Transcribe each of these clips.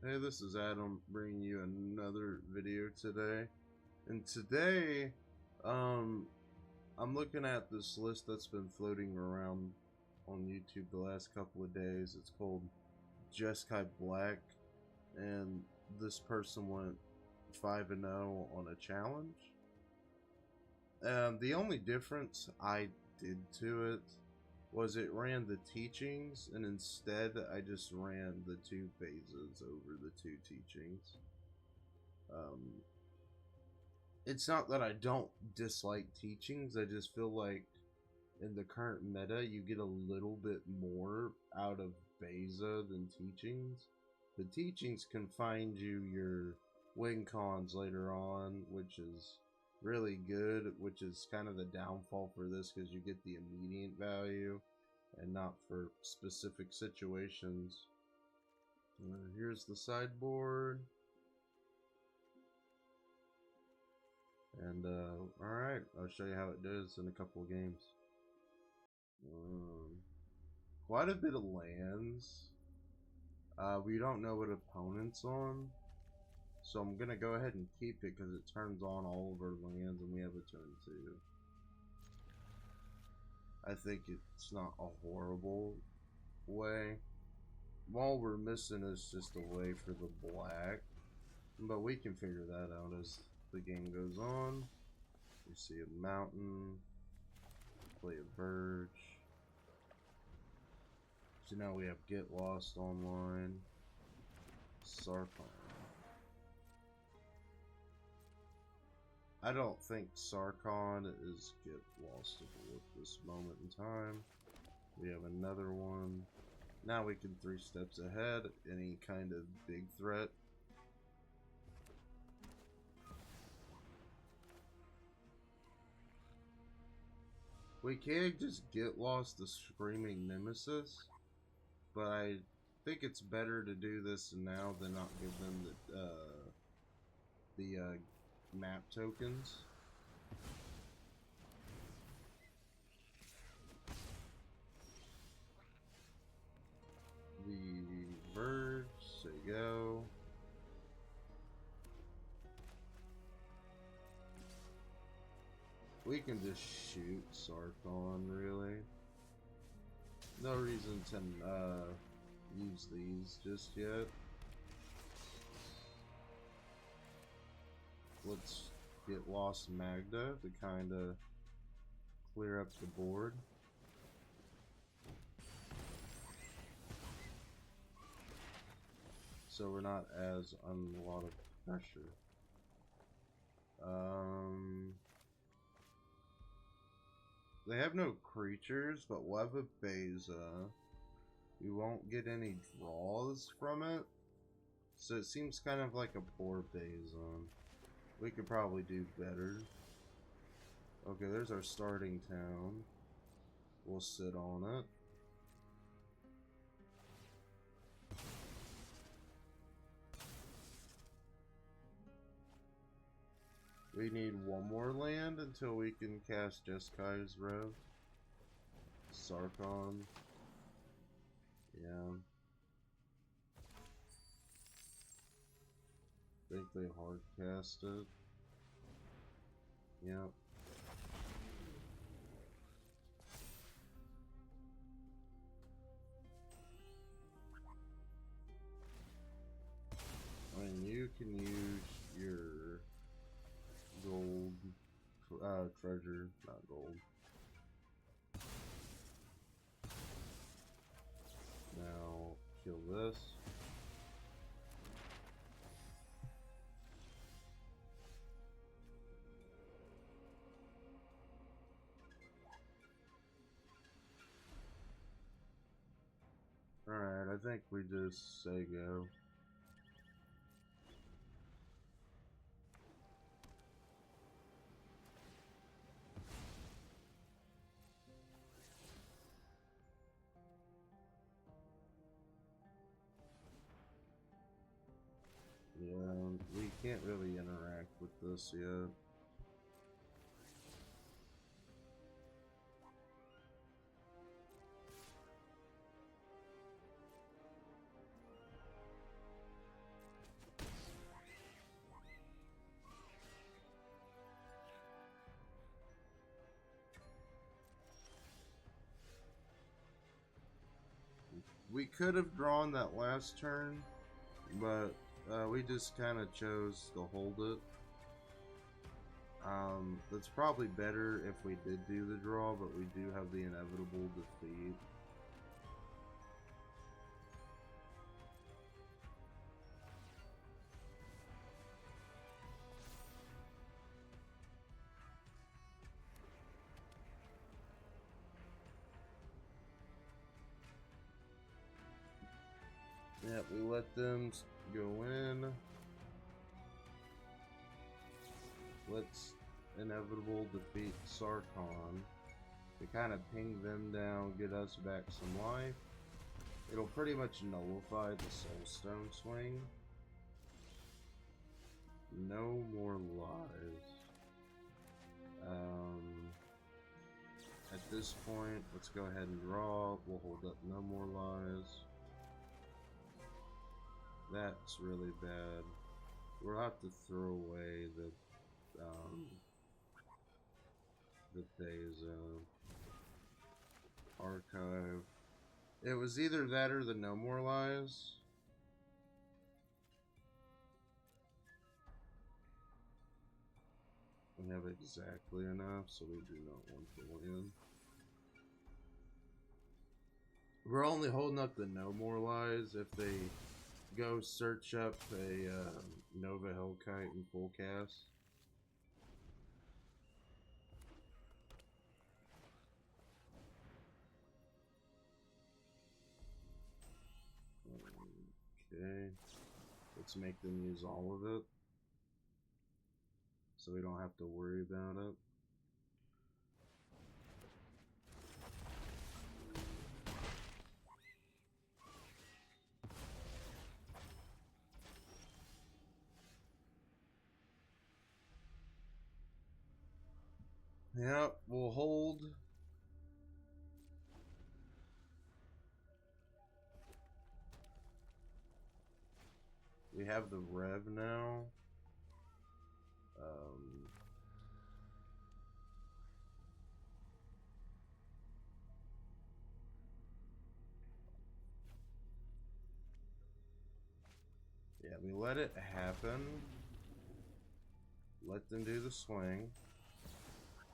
Hey, this is Adam bringing you another video today. And today, um, I'm looking at this list that's been floating around on YouTube the last couple of days. It's called Jeskai Black, and this person went 5-0 on a challenge. The only difference I did to it was it ran the teachings, and instead I just ran the two phases over the two teachings. Um, it's not that I don't dislike teachings, I just feel like in the current meta you get a little bit more out of Beza than teachings. The teachings can find you your win cons later on, which is really good, which is kind of the downfall for this because you get the immediate value and not for specific situations. Here's the sideboard. And alright, I'll show you how it does in a couple of games. Quite a bit of lands. We don't know what opponent's on, so I'm gonna go ahead and keep it because it turns on all of our lands and we have a turn 2. I think it's not a horrible way. All we're missing is just a way for the black, but we can figure that out as the game goes on. We see a mountain, play a verge. So now we have Get Lost online, Sarkon. I don't think Sarkon is Get Lostable at this moment in time. We have another one. Now we can 3 steps ahead, any kind of big threat. We can just get lost the Screaming Nemesis, but I think it's better to do this now than not give them the map tokens. The Verge, there you go. We can just shoot Sarkon, really. No reason to use these just yet. Let's get Lost Magda to kind of clear up the board. So we're not as under a lot of pressure. They have no creatures, but we'll have a Beza. We won't get any draws from it, so it seems kind of like a poor Beza. We could probably do better. Okay, there's our starting town. We'll sit on it. We need one more land until we can cast Jeskai's Rev. Sarkon. Yeah. I think they hard cast it. Yep. I mean, you can use your gold treasure, not gold. Now kill this. Alright, I think we just say go. Yeah, we can't really interact with this yet. We could have drawn that last turn, but we just kind of chose to hold it. That's probably better if we did do the draw, but we do have the inevitable defeat. Yep, we let them go in. Let's inevitable defeat Sarkon. To kind of ping them down, get us back some life. It'll pretty much nullify the Soulstone swing. No more lives. At this point, let's go ahead and draw. We'll hold up no more lives. That's really bad. We'll have to throw away the Beza archive. It was either that or the no more lives. We have exactly enough, so we do not want to win. We're only holding up the no more lives if they go search up a Nova Hellkite in full cast. Okay, let's make them use all of it, so we don't have to worry about it. Yep, we'll hold. We have the Rev now. Yeah, we let it happen. Let them do the swing.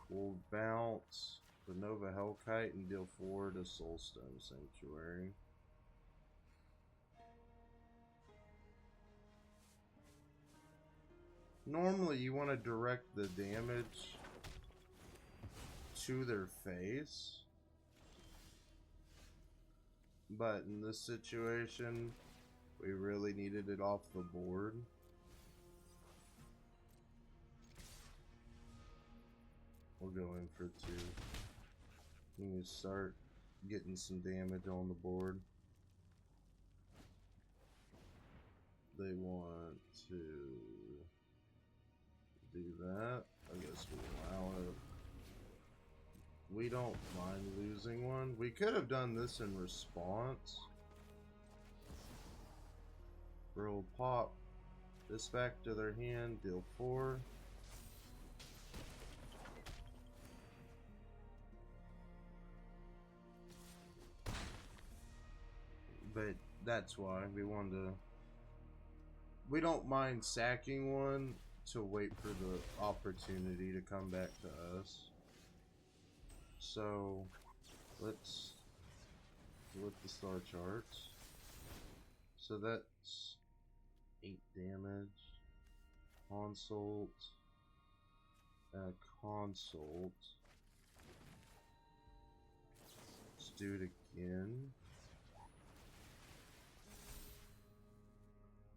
We'll bounce the Nova Hellkite and deal 4 to Soulstone Sanctuary. Normally you want to direct the damage to their face, but in this situation we really needed it off the board. We'll go in for 2. We need to start getting some damage on the board. They want to do that. I guess we allow it. We don't mind losing one. We could have done this in response. We'll pop this back to their hand, deal 4. But that's why we wanted to. We don't mind sacking one to wait for the opportunity to come back to us. So let's look at the star charts. So that's 8 damage. Consult. Consult. Let's do it again.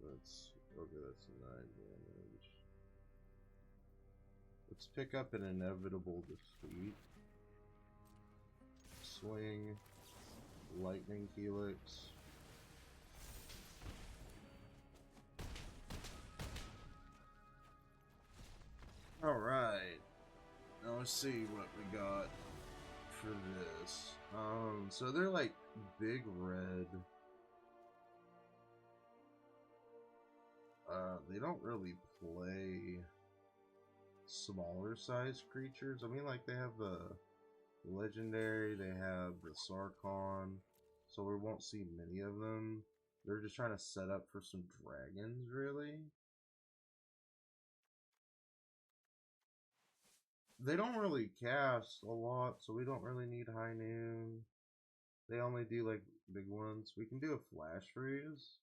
That's okay, that's 9 damage. Let's pick up an inevitable defeat. Swing. Lightning Helix. Alright. Now let's see what we got for this. So they're like big red. They don't really play smaller size creatures. I mean, like, they have the legendary, they have the Sarkon, so we won't see many of them. They're just trying to set up for some dragons, really. They don't really cast a lot, so we don't really need High Noon. They only do like big ones. We can do a Flash Freeze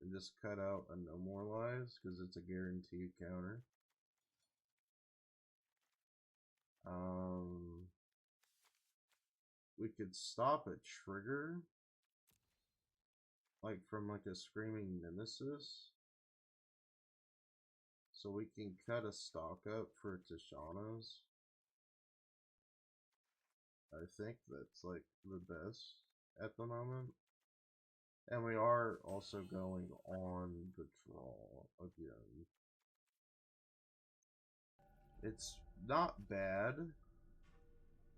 and just cut out a No More Lies because it's a guaranteed counter. We could stop a trigger, like from like a Screaming Nemesis. So we can cut a stock up for Tishana's. I think that's like the best at the moment. And we are also going on the draw again. It's not bad.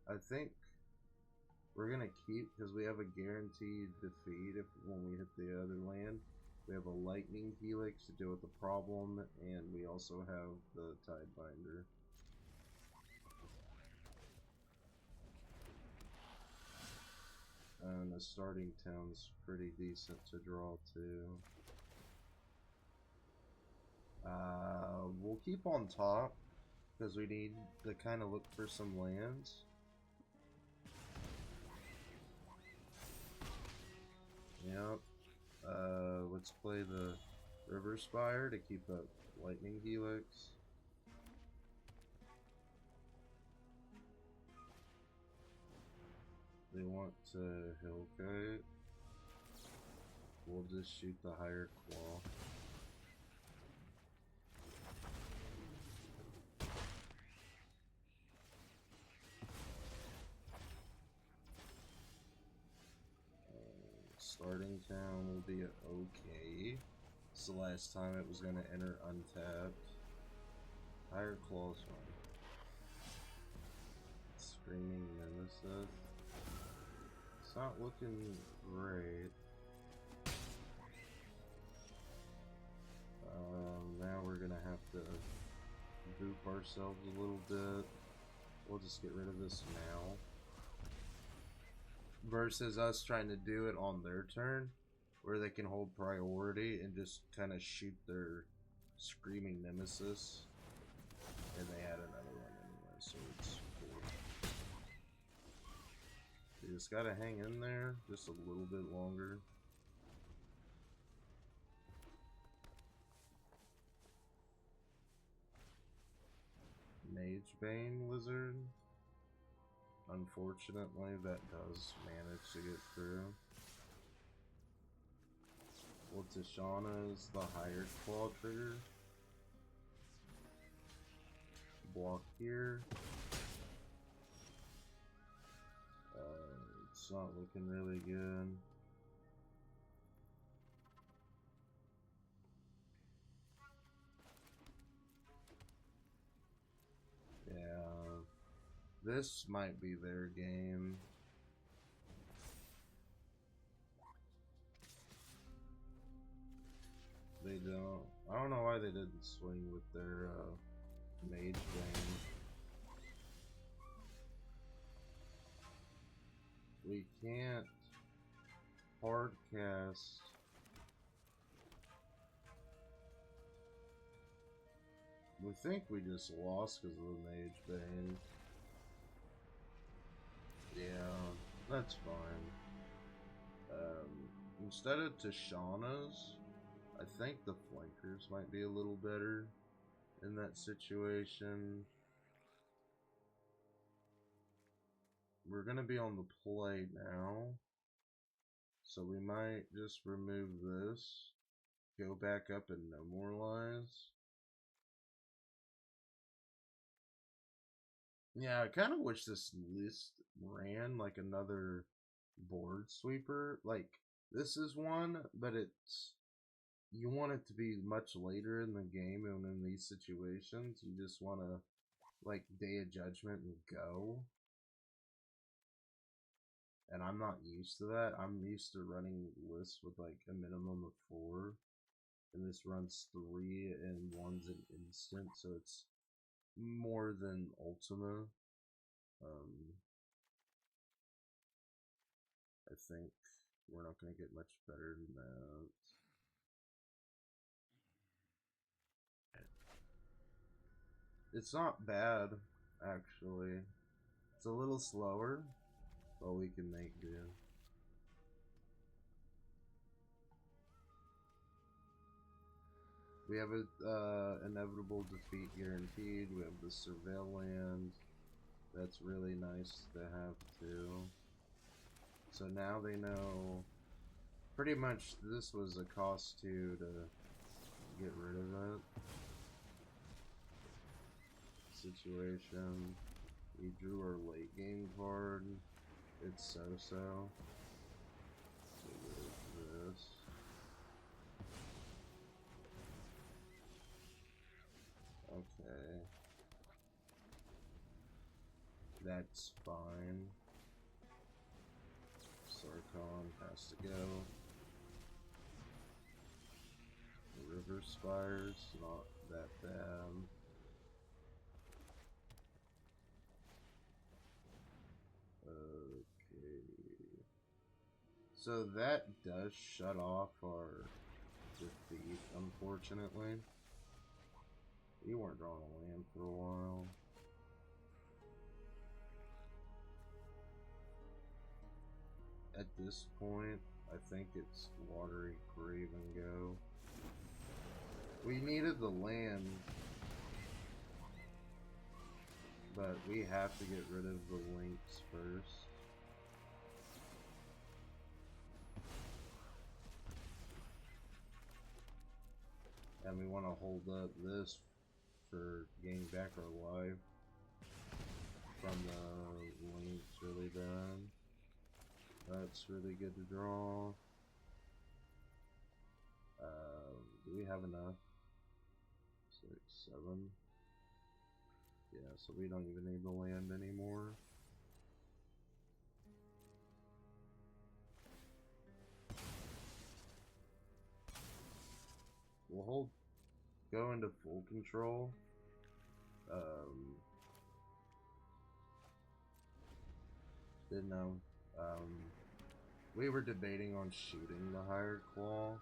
I think we're gonna keep because we have a guaranteed defeat if when we hit the other land. We have a lightning helix to deal with the problem, and we also have the Tidebinder. And the starting town's pretty decent to draw too. We'll keep on top because we need to kind of look for some lands. Yep. Let's play the River Spire to keep up Lightning Helix. They want to Hillkite. We'll just shoot the higher claw. Starting town will be okay. It's the last time it was going to enter untapped. Higher claw's fine. Screaming Nemesis. It's not looking great. Now we're gonna have to boop ourselves a little bit. We'll just get rid of this now. Versus us trying to do it on their turn, where they can hold priority and just kind of shoot their Screaming Nemesis. And they had another one anyway, so it's cool. You just gotta hang in there just a little bit longer. Magebane Lizard. Unfortunately, that does manage to get through. Well, Tishana is the higher claw trigger. Block here. It's not looking really good. Yeah, this might be their game. They don't. I don't know why they didn't swing with their Magebane. We can't hard cast. We think we just lost because of the Magebane. Yeah, that's fine. Instead of Tishana's, I think the flankers might be a little better in that situation. We're gonna be on the play now, so we might just remove this, go back up and No More Lies. Yeah, I kind of wish this list ran like another board sweeper. Like, this is one, but it's, you want it to be much later in the game, and in these situations, you just want to, like, Day of Judgment and go. And I'm not used to that. I'm used to running lists with, like, a minimum of 4. And this runs 3, and 1's an instant, so it's more than Ultima. I think We're not going to get much better than that. It's not bad, actually. It's a little slower, but we can make do. We have a inevitable defeat guaranteed. We have the surveil land. That's really nice to have too. So now they know. Pretty much, this was a cost too to get rid of it. Situation. We drew our late game card. It's so-so. Get rid of this. Okay. That's fine. Sarkon has to go. The River Spire's not that bad. Okay. So that does shut off our defeat, unfortunately. We weren't drawing a land for a while. At this point, I think it's Watery Grave and go. We needed the land, but we have to get rid of the links first. And we want to hold up this for getting back our life from the links really bad. That's really good to draw. Do we have enough? 6, 7. Yeah, so we don't even need the land anymore. We'll go into full control. Didn't know. We were debating on shooting the Hired Claw.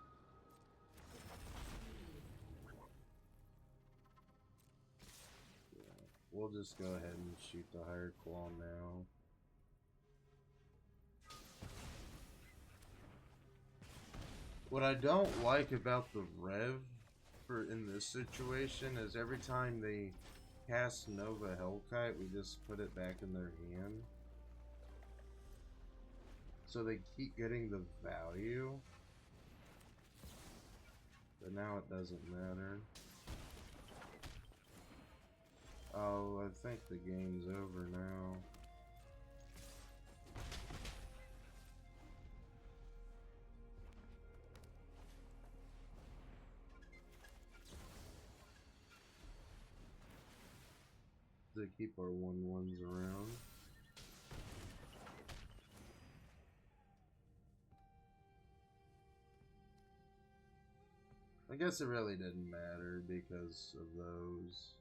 Yeah, we'll just go ahead and shoot the Hired Claw now. What I don't like about the Rev in this situation is every time they cast Nova Hellkite, we just put it back in their hand. So they keep getting the value, but now it doesn't matter. Oh, I think the game's over now. To keep our 1/1s around. I guess it really didn't matter because of those.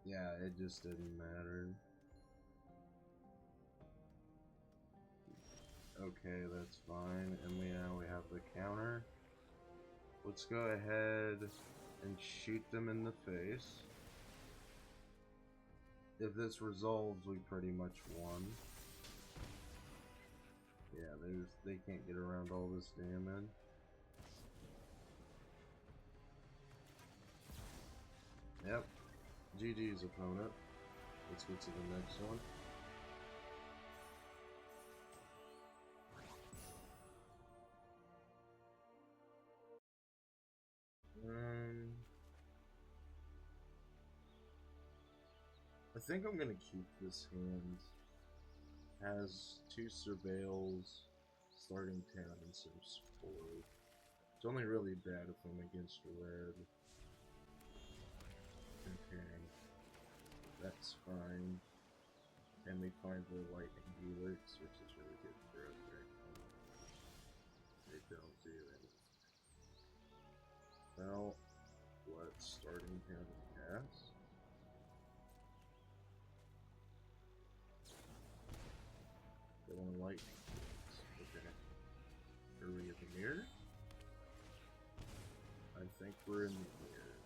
Yeah, it just didn't matter. Okay, that's fine. And now we have the counter. Let's go ahead and shoot them in the face. If this resolves, we pretty much won. Yeah, they can't get around all this damage. Yep. GG's opponent. Let's get to the next one. I think I'm gonna keep this hand. Has 2 surveils, starting town, and some spoil. It's only really bad if I'm against red. Okay, that's fine. And we find the lightning helix, which is really good for us right now. They don't do anything. Well, let's starting town and cast. want to lightning bolts. Okay. Are we in the mirror? I think we're in the mirror.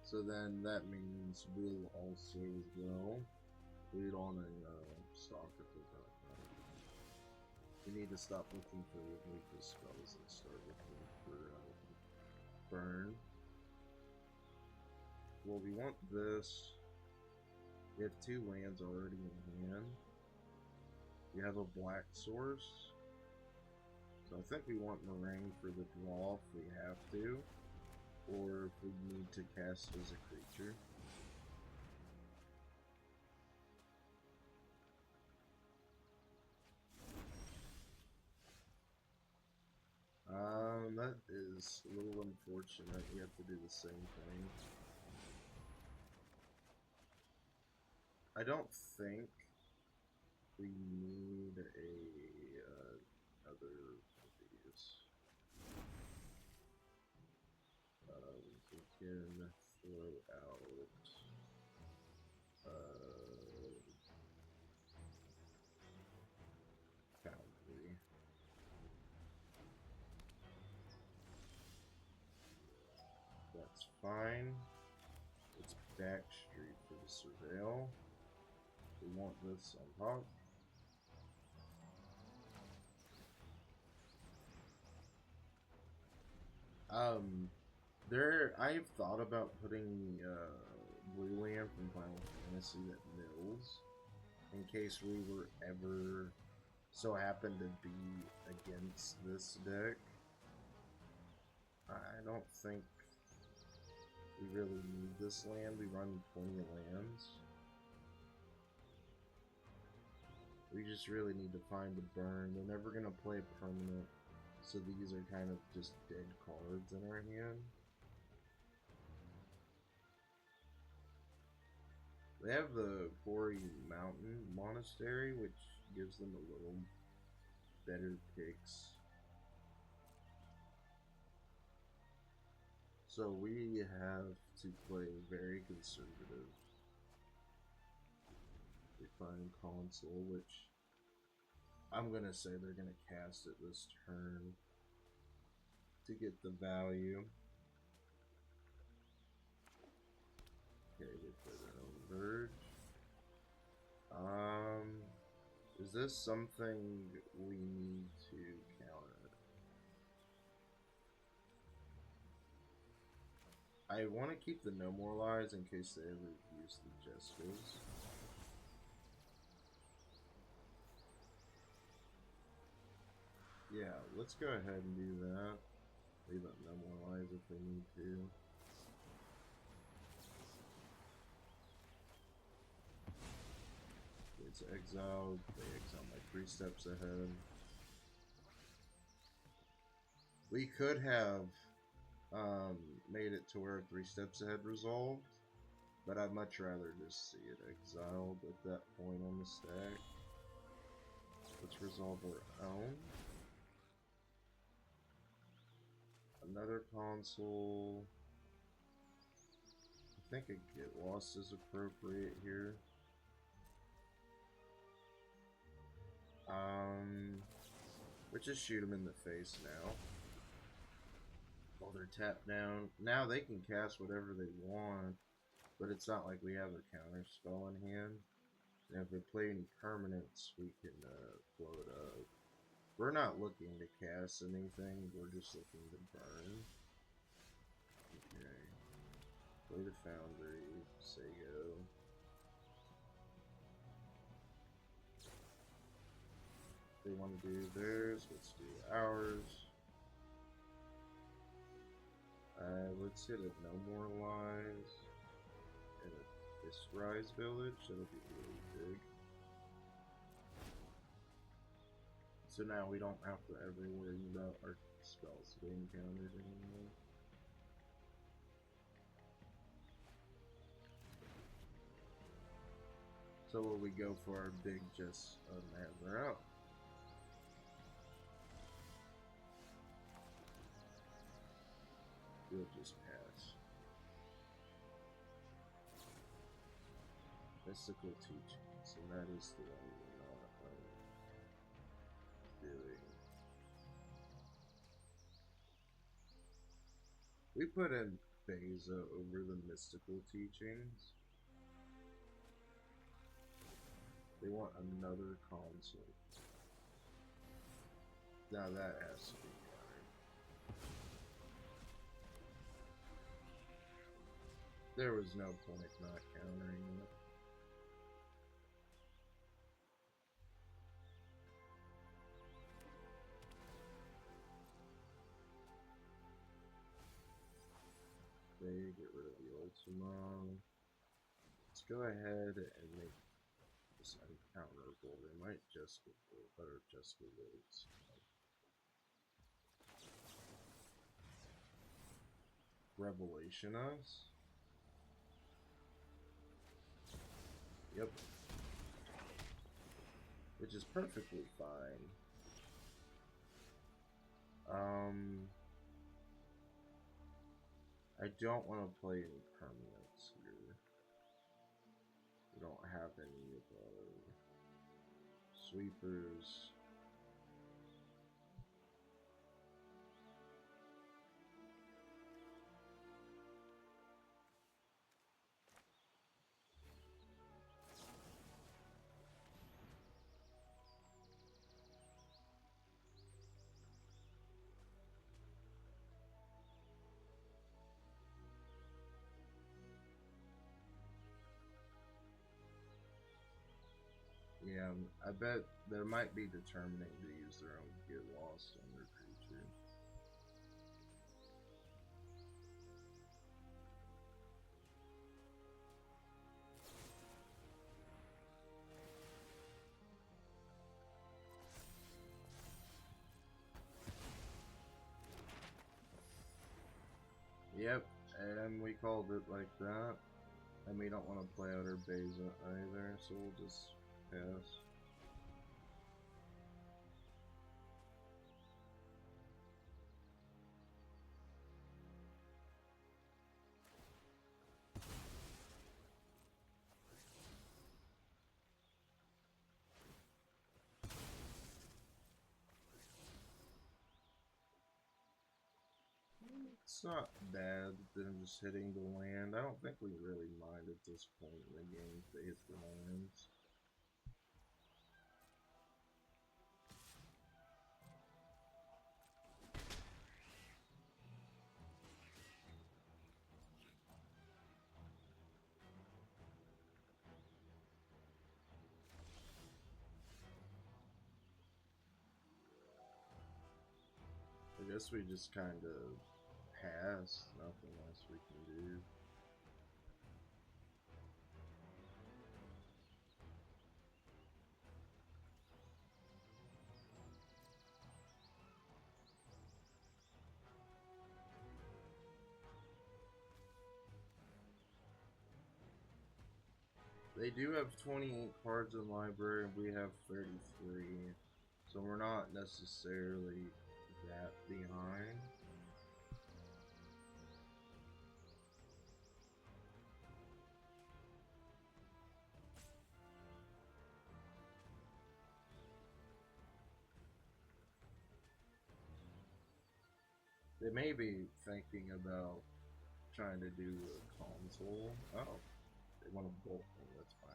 So then that means we'll also go lead on a stock at the top. We need to stop looking for weakness spells and start looking for burn. Well, we want this. We have 2 lands already in hand. We have a black source. So I think we want Meringue for the draw if we have to. Or if we need to cast as a creature. That is a little unfortunate. We have to do the same thing. I don't think we need other of these. We can throw out Foundry. That's fine. It's Backstreet for the Surveil. We want this on top. I've thought about putting Blue Land from Final Fantasy that mills, in case we were ever so happen to be against this deck. I don't think we really need this land. We run 20 lands. We just really need to find a burn. They're never gonna play a permanent, so these are kind of just dead cards in our hand. They have the Quarry Mountain Monastery, which gives them a little better picks. So we have to play very conservative. We find console, which I'm gonna say they're gonna cast it this turn to get the value. Okay, they play their own Verge. Is this something we need to counter? I want to keep the No More Lies in case they ever use the Jesters. Yeah, let's go ahead and do that. Leave up No More Lies if they need to. It's exiled. They exile my 3 steps ahead. We could have made it to where 3 steps ahead resolved, but I'd much rather just see it exiled at that point on the stack. Let's resolve our own. Another console. I think a Get Lost is appropriate here. Let's just shoot them in the face now. While they're tapped down. Now they can cast whatever they want, but it's not like we have a counter spell in hand. And if they play any permanents, we can blow it up. We're not looking to cast anything, we're just looking to burn. Okay. Play the Foundry, say go. They want to do theirs, let's do ours. Let's hit a No More Lies and a Fist Rise Village. That'll be really big. So now we don't have to ever worry about our spells being countered anymore. So will we go for our big just hammer out? We'll just pass. Mystical teachings, and that is the one we're not doing. We put in Beza over the mystical teachings. They want another console. Now that has to be countered. There was no point not countering it. They get rid of the Ultima. Let's go ahead and make this uncounterable. They might just get better Jeskai Black. Revelation us? Yep. Which is perfectly fine. I don't want to play any permanents here. We don't have any of our sweepers. Yeah, I bet there might be determining to use their own get lost on their creature. Yep, and we called it like that. And we don't want to play out our Beza either, so we'll just pass. It's not bad than just hitting the land. I don't think we really mind at this point in the game if they hit the lands. I guess we just kind of pass. Nothing else we can do. They do have 28 cards in library, and we have 33. So we're not necessarily that behind. They may be thinking about trying to do a console. Oh, they want to bolt me, that's fine.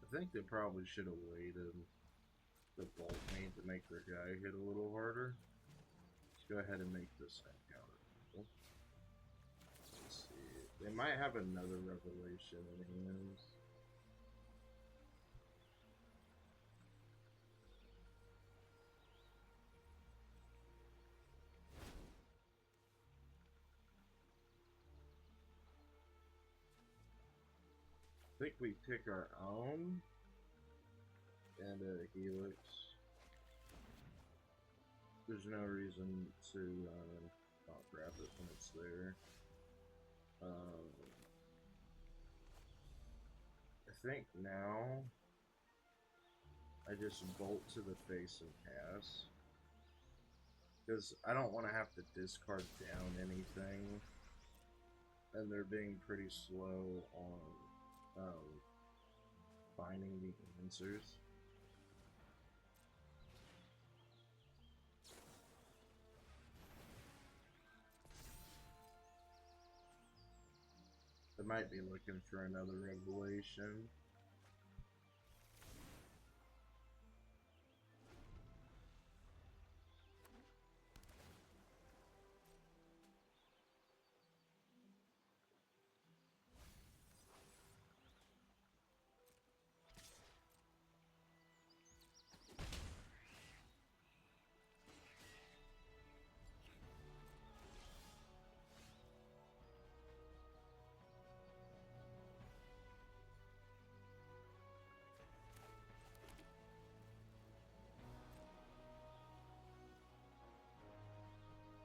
I think they probably should have waited the bolt me to make their guy hit a little harder. Let's go ahead and make this encounter. Let's see. They might have another revelation in hands. I think we pick our own and a helix. There's no reason to not grab it when it's there. I think now I just bolt to the face and cast. Because I don't want to have to discard down anything. And they're being pretty slow on finding the answers. They might be looking for another revelation.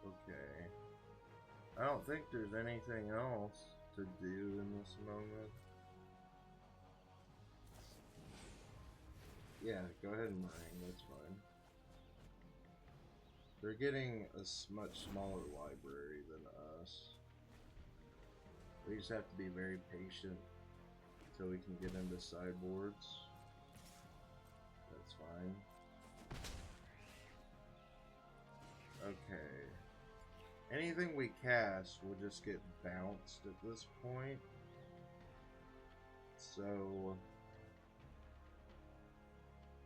Okay. I don't think there's anything else to do in this moment. Yeah, go ahead and mine, that's fine. They're getting a much smaller library than us. We just have to be very patient until we can get into sideboards. That's fine. Okay. Anything we cast will just get bounced at this point. So...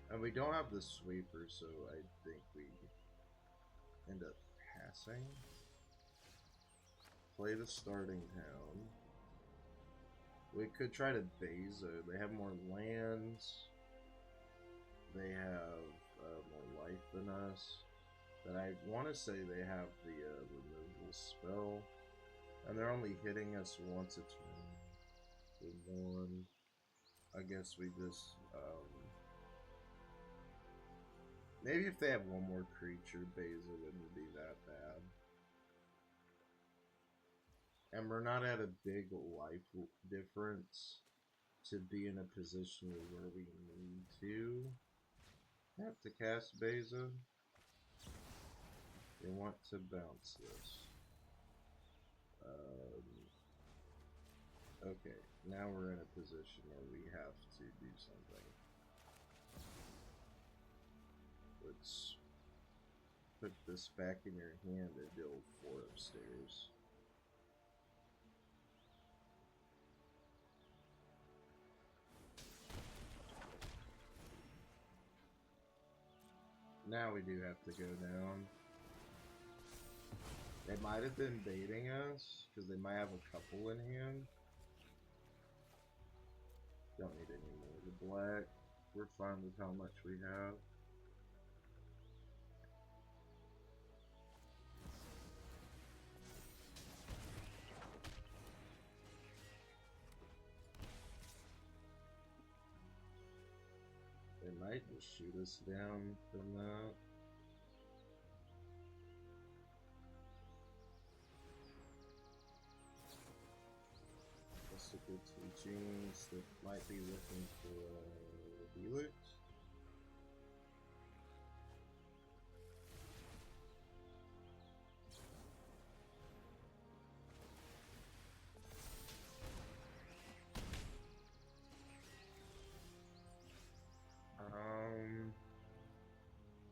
And we don't have the sweeper, so I think we end up passing. Play the starting town. We could try to Beza. They have more lands. They have more life than us. But I want to say they have the removal spell. And they're only hitting us once a turn. For one. I guess we just... maybe if they have one more creature, Beza wouldn't be that bad. And we're not at a big life difference to be in a position where we need to have to cast Beza. We want to bounce this. Okay, now we're in a position where we have to do something. Let's put this back in your hand and deal 4 upstairs. Now we do have to go down. They might have been baiting us, because they might have a couple in hand. Don't need any more of the black. We're fine with how much we have. They might just shoot us down from that. Mystical teachings that might be looking for Helix.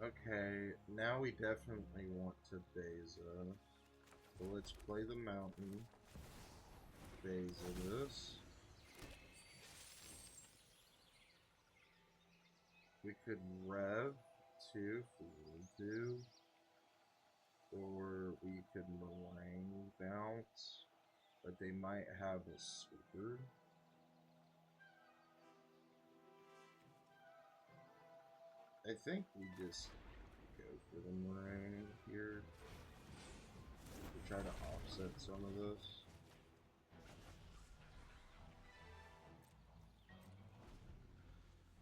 Okay, now we definitely want to Beza. So let's play the mountain. Beza this. We could rev too if we need to. Or we could Meringue bounce. But they might have a sweeper. I think we just go for the meringue here to try to offset some of this.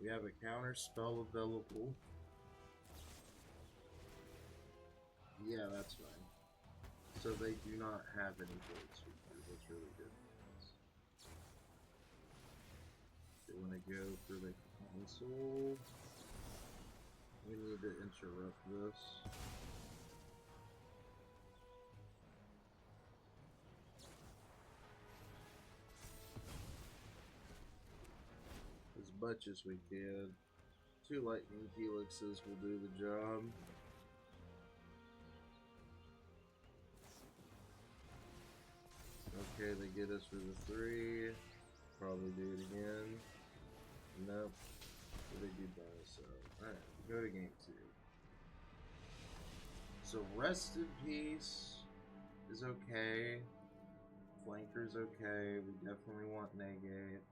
We have a counter spell available. Yeah, that's fine. So they do not have any gold sweepers. That's really good. They want to go for the console. We need to interrupt this. As much as we can. 2 lightning helixes will do the job. Okay, they get us for the 3. Probably do it again. Nope. They do bonus up. Alright, go to game 2. So Rest in Peace is okay. Flanker's okay. We definitely want Negate.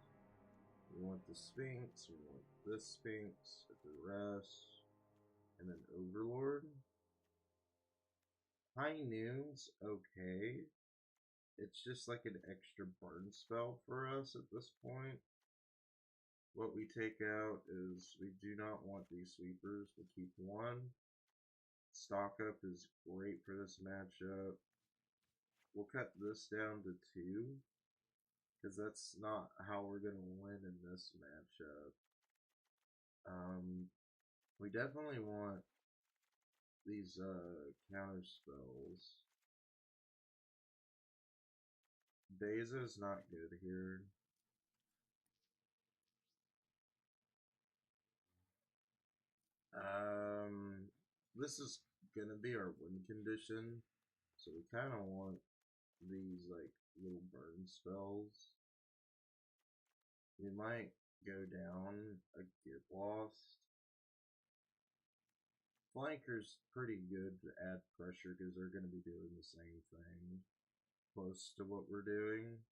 We want the Sphinx. We want this Sphinx at the rest. And then Overlord. High Noon's okay. It's just like an extra burn spell for us at this point. What we take out is we do not want these sweepers. We'll keep 1. Stock up is great for this matchup. We'll cut this down to 2. Because that's not how we're going to win in this matchup. We definitely want these counter spells. Beza's not good here. This is gonna be our win condition, so we kind of want these like little burn spells. We might go down a Get Lost. Flanker's pretty good to add pressure because they're going to be doing the same thing, close to what we're doing.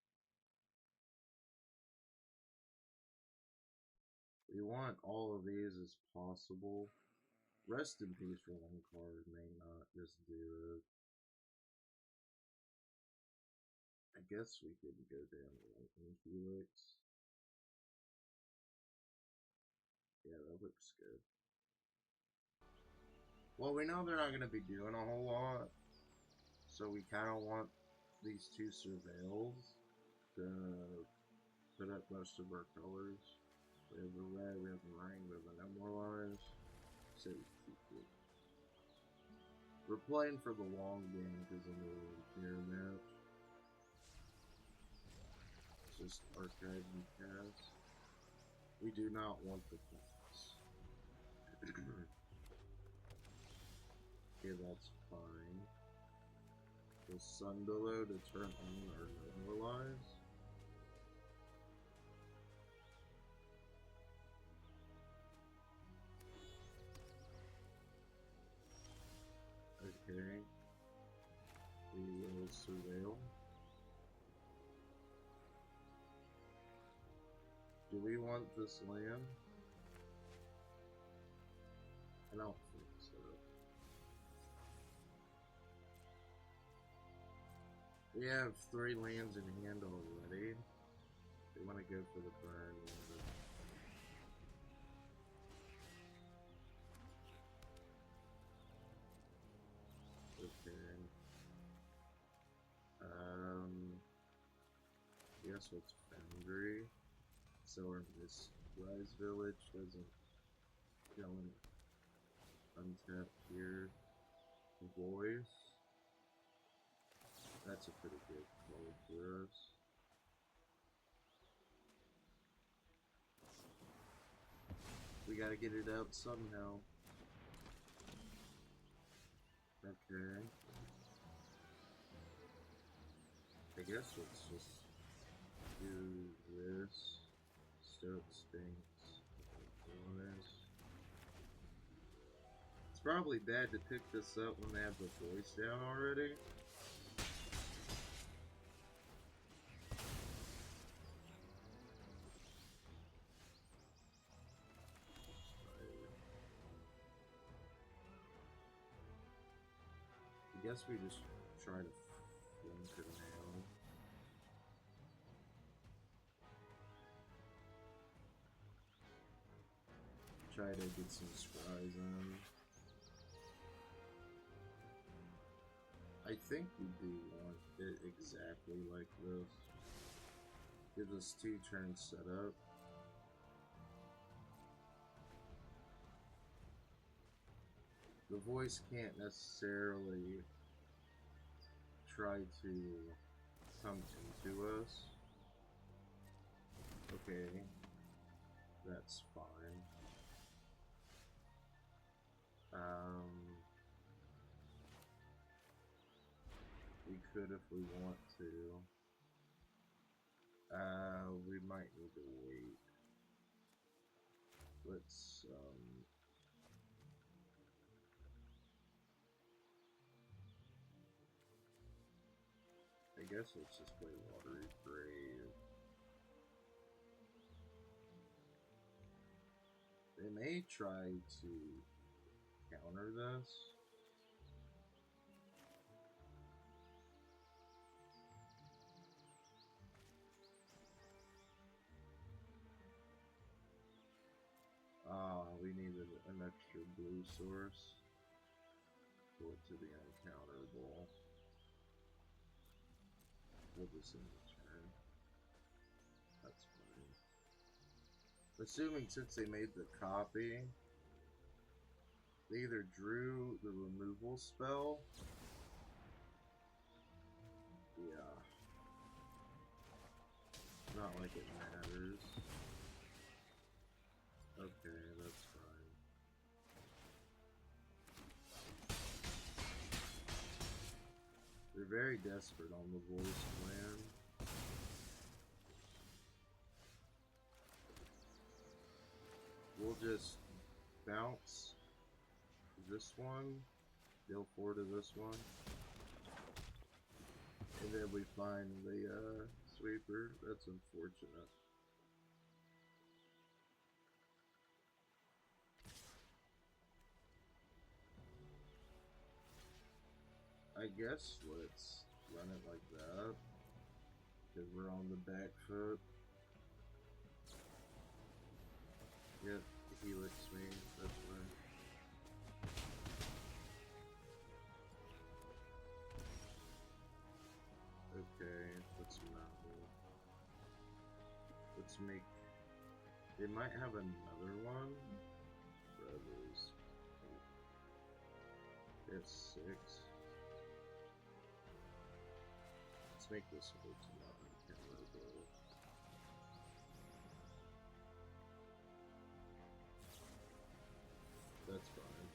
We want all of these as possible. Rest in Peace for 1 card may not just do it. I guess we could go down to Lightning Helix. Yeah, that looks good. Well, we know they're not going to be doing a whole lot, so we kind of want these 2 surveils to put up most of our colors. We have the red, we have the ring, we have the Emerald. So we're playing for the long game because of the mirror match. It's just archive and cast. We do not want the points. Okay, that's fine. The Sun Below to turn on our Normalize. Okay. We will surveil. Do we want this land? I don't think so. We have 3 lands in hand already. We want to go for the burn. Okay. Guess what's Foundry? So our Rise Village doesn't go in untapped here. Voice. That's a pretty good call for us. We gotta get it out somehow. Okay. I guess let's just do this. Stoke Sphinx. It's probably bad to pick this up when they have the voice down already. I guess we just try to flunk it now. Try to get some scries in. I think we do want it exactly like this. Give us 2 turns set up. the voice can't necessarily try to come into us. Okay, that's fine. We could if we want to. We might need to wait. Let's, I guess let's just play Watery Grave. They may try to counter this. We needed an extra blue source. Go to the uncounterable. We'll just in return. That's fine. Assuming since they made the copy, they either drew the removal spell. Yeah. Not like it matters. Okay, that's fine. They're very desperate on the voice plan. We'll just bounce this one, deal 4 to this one, and then we find the sweeper. That's unfortunate. I guess let's run it like that, because we're on the back foot. Yep, he licks me, that's fine. Okay, let's mount. Let's make... They might have another one. Brothers. It's 6. Let's make this go to not uncounterable. That's fine.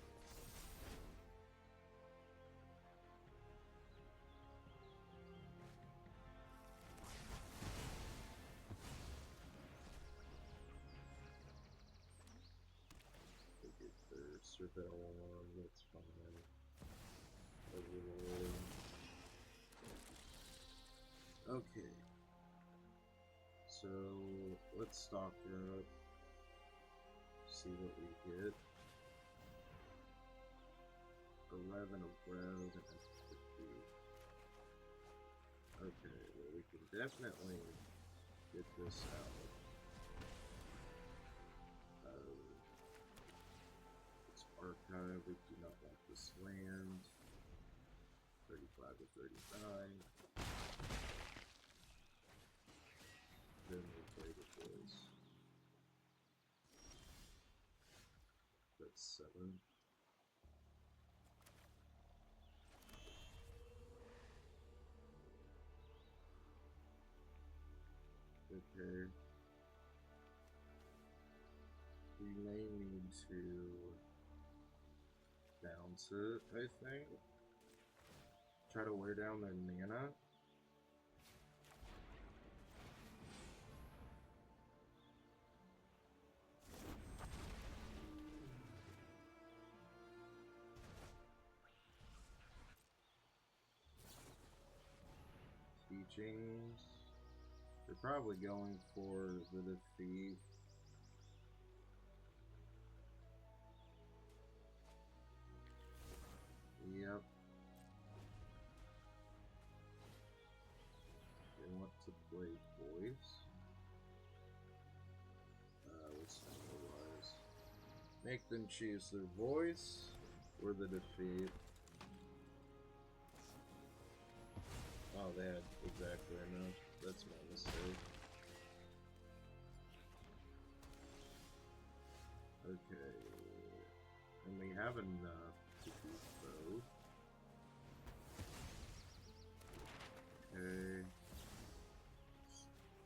We'll get thirst or that one, that's fine. Okay. So let's stock her up. See what we get. 11 of red and 50. Okay, well we can definitely get this out. It's archive, we do not want this land. 35 to 39. Then we'll play the boys. That's 7. Okay. We may need to bounce it, I think. Try to wear down their mana. Teachings. They're probably going for the defeat. Yep. They want to play voice. What's otherwise? Make them choose their voice or the defeat. Oh, they had exactly enough. That's my mistake. Okay. And we have enough. to do both. Okay. Let's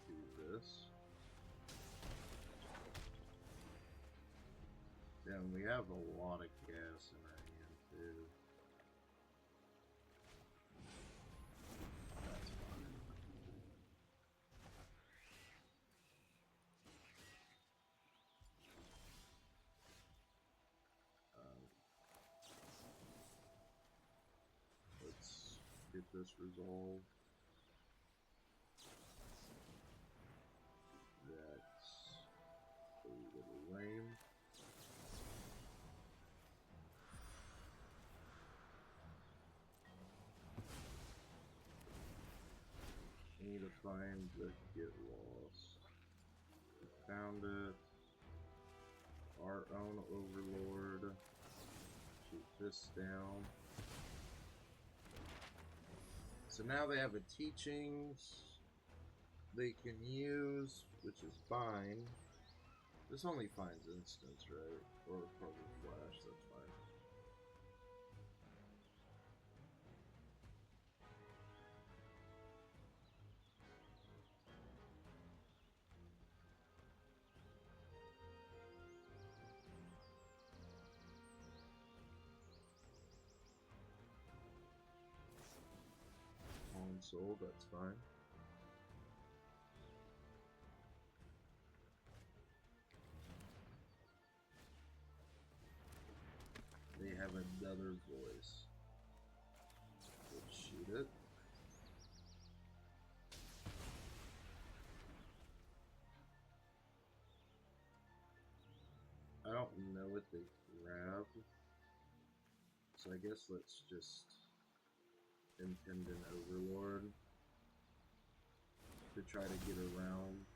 do this. And we have a lot of gas in our hand too. That's fine. Let's get this resolved. That's a little lame. Need to find the get lost. We found it. Our own overlord. Shoot this down. So now they have a teachings they can use, which is fine. This only finds instance, right? Or probably flash, that's fine. Sold, that's fine. They have another voice. Let's shoot it. I don't know what they grab, so I guess let's just intend an overlord to try to get around.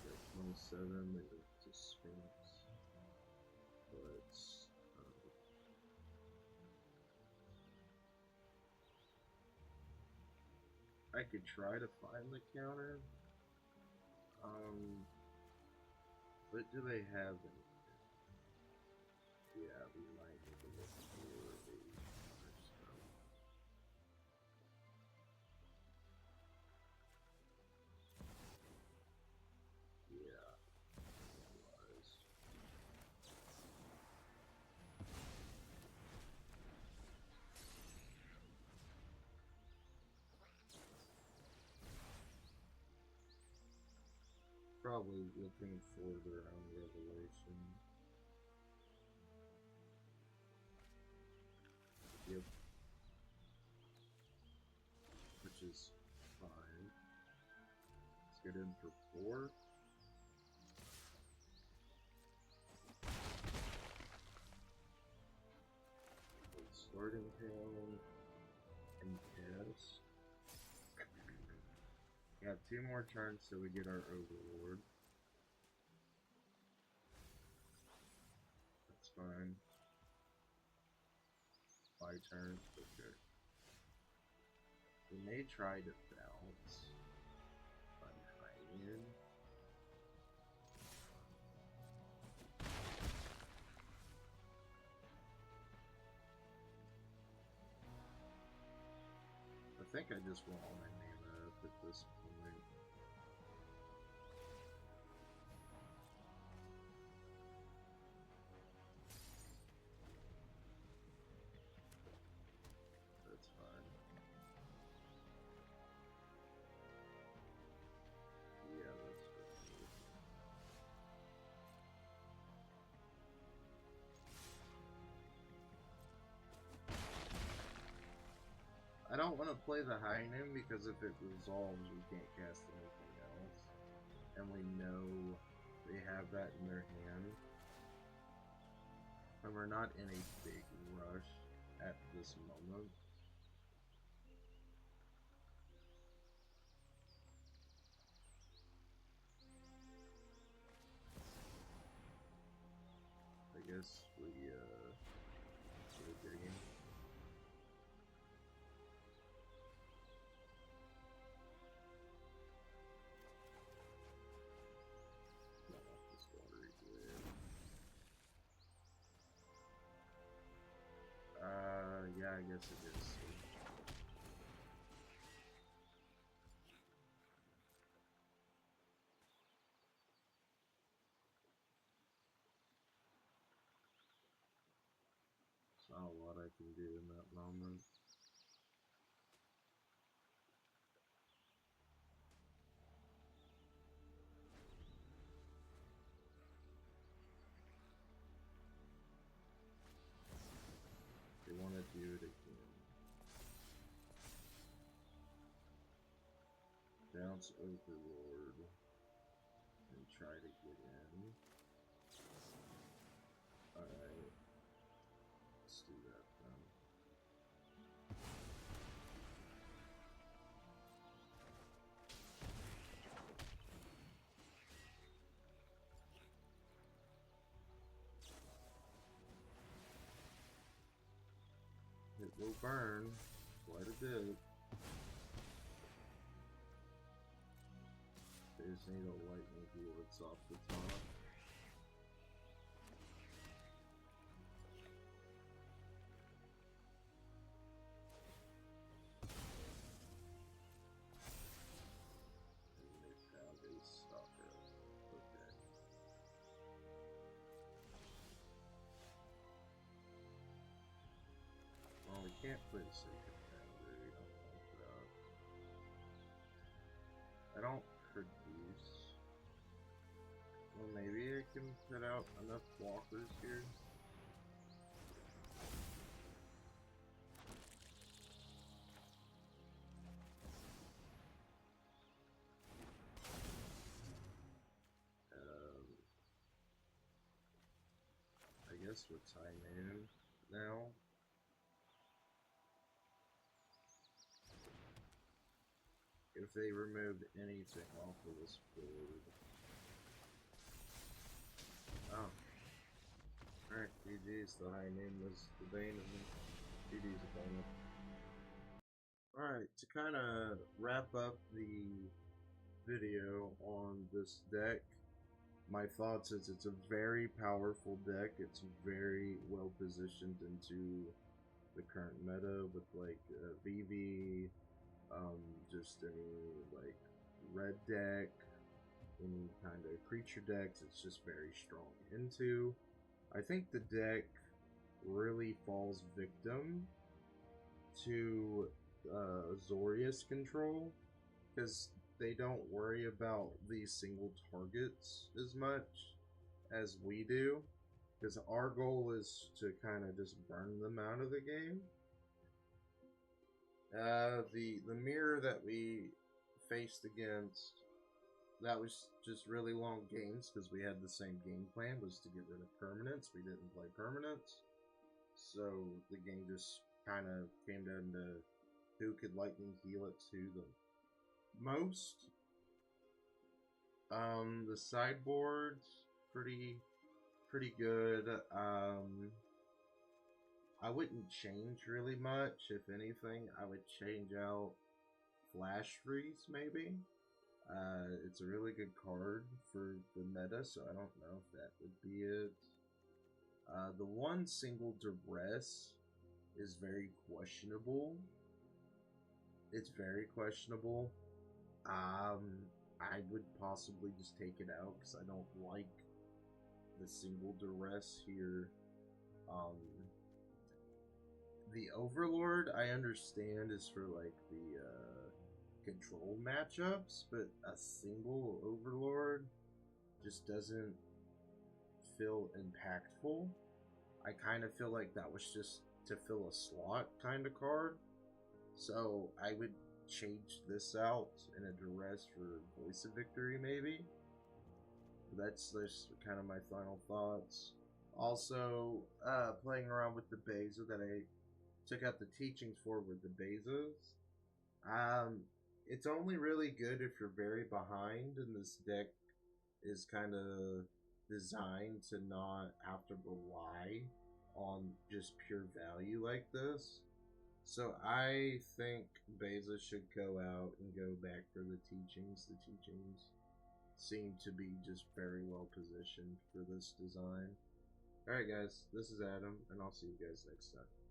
Got 27, they go to Sphinx, but I could try to find the counter. What do they have in here? Yeah, we might need to look for a counter spell. Yeah, otherwise. Probably looking further on Revelation. Yep. Which is fine. Let's get in for 4. Starting town and cast. We have 2 more turns till we get our overlord. That's fine. 5 turns, okay. We may try to bounce on high-end. I think I just want my name up at this point. That's fine. Yeah, that's fine. I don't want to play the Heinen because if it resolves, we can't cast anything else. And we know they have that in their hand. And we're not in a big rush at this moment. I guess we're digging. No, this water guess it is. There's not a lot I can do in that moment. They want to do it again. Bounce Overlord and try to get in. Alright. Let's do that then. It will burn quite a bit. They just need a lightning helix off the top. And they found a stalker. Okay. Well, we can't put a secret founder. We don't like that. I don't produce. Well, maybe I can put out enough walkers here. I guess we're time in now. If they removed anything off of this board. Oh. Alright, GG's. The high name was the Bane of GG's opponent. Alright, to kind of wrap up the video on this deck, my thoughts is it's a very powerful deck. It's very well positioned into the current meta with like VV, just any like red deck, any kind of creature decks. It's just very strong into. I think the deck really falls victim to Azorius control because they don't worry about these single targets as much as we do, because our goal is to kind of just burn them out of the game. The mirror that we faced against, that was just really long games because we had the same game plan, was to get rid of permanents. We didn't play permanents, so the game just kind of came down to who could lightning helix who the most. The sideboard's pretty good. I wouldn't change really much. If anything, I would change out Flash Freeze maybe. It's a really good card for the meta, so I don't know if that would be it. The one single duress is very questionable. It's very questionable. I would possibly just take it out because I don't like the single duress here. The Overlord, I understand, is for like the control matchups, but a single Overlord just doesn't feel impactful. I kind of feel like that was just to fill a slot kind of card. So I would change this out in a duress for Voice of Victory maybe. That's kind of my final thoughts. Also, playing around with the Beza that I took out the teachings for with the Bezas. It's only really good if you're very behind, and this deck is kind of designed to not have to rely on just pure value like this. So I think Beza should go out and go back for the teachings. The teachings seem to be just very well positioned for this design. Alright guys, this is Adam, and I'll see you guys next time.